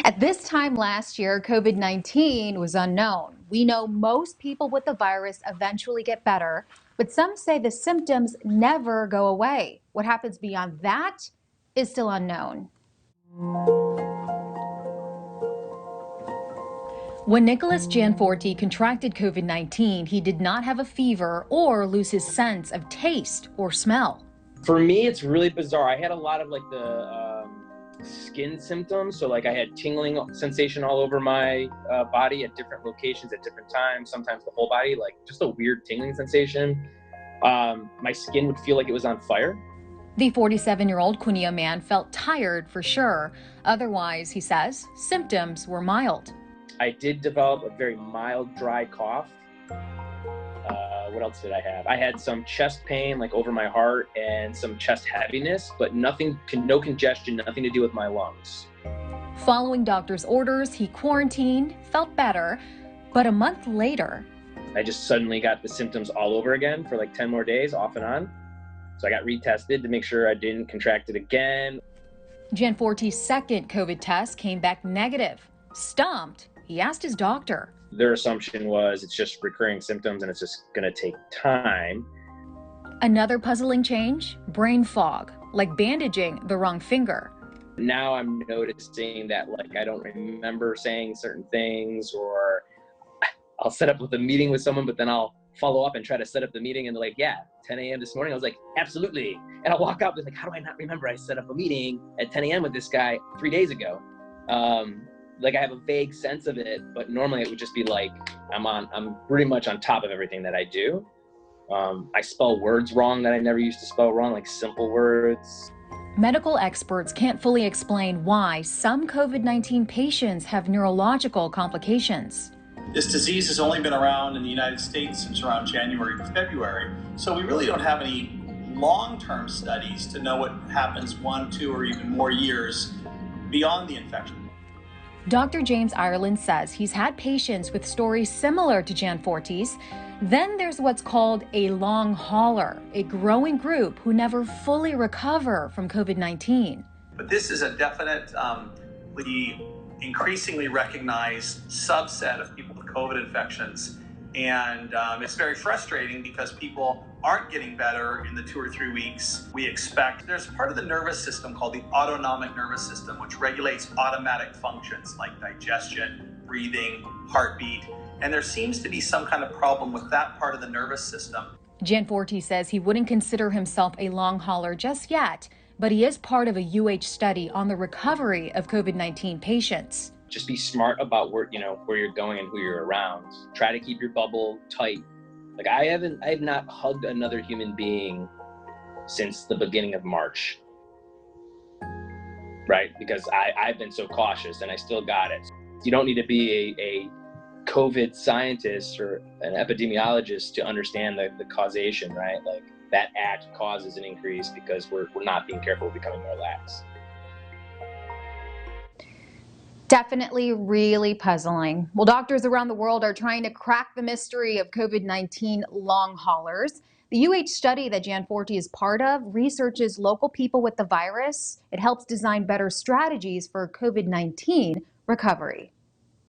At this time last year, COVID-19 was unknown. We know most people with the virus eventually get better, but some say the symptoms never go away. What happens beyond that is still unknown. When Nicholas Gianforte contracted COVID-19, he did not have a fever or lose his sense of taste or smell. For me, it's really bizarre. I had a lot of like the skin symptoms. So like I had tingling sensation all over my body at different locations at different times, sometimes the whole body, like just a weird tingling sensation. My skin would feel like it was on fire. The 47-year-old Cunha man felt tired for sure. Otherwise, he says, symptoms were mild. I did develop a very mild, dry cough. What else did I have? I had some chest pain, like over my heart, and some chest heaviness, but no congestion, nothing to do with my lungs. Following doctor's orders, he quarantined, felt better, but a month later, I just suddenly got the symptoms all over again for like 10 more days, off and on. So I got retested to make sure I didn't contract it again. Gianforte's second COVID test came back negative. Stumped, he asked his doctor. Their assumption was it's just recurring symptoms and it's just going to take time. Another puzzling change, brain fog, like bandaging the wrong finger. Now I'm noticing that like I don't remember saying certain things, or I'll set up with a meeting with someone, but then I'll follow up and try to set up the meeting and they're like, yeah, 10 a.m. this morning. I was like, absolutely. And I'll walk out and like, how do I not remember I set up a meeting at 10 a.m. with this guy 3 days ago? Like I have a vague sense of it, but normally it would just be like, I'm pretty much on top of everything that I do. I spell words wrong that I never used to spell wrong, like simple words. Medical experts can't fully explain why some COVID-19 patients have neurological complications. This disease has only been around in the United States since around January, February, so we really don't have any long-term studies to know what happens 1, 2, or even more years beyond the infection. Dr. James Ireland says he's had patients with stories similar to Gianforte's. Then there's what's called a long hauler, a growing group who never fully recover from COVID-19. But this is a definitely increasingly recognized subset of people with COVID infections. And it's very frustrating because people aren't getting better in the 2 or 3 weeks we expect. There's part of the nervous system called the autonomic nervous system, which regulates automatic functions like digestion, breathing, heartbeat. And there seems to be some kind of problem with that part of the nervous system. Gianforte says he wouldn't consider himself a long hauler just yet, but he is part of a UH study on the recovery of COVID-19 patients. Just be smart about where you're going and who you're around. Try to keep your bubble tight. Like I have not hugged another human being since the beginning of March, right? Because I've been so cautious and I still got it. You don't need to be a COVID scientist or an epidemiologist to understand the causation, right? Like that act causes an increase because we're not being careful, becoming more lax. Definitely really puzzling. Well, doctors around the world are trying to crack the mystery of COVID-19 long haulers. The UH study that Gianforte is part of researches local people with the virus. It helps design better strategies for COVID-19 recovery.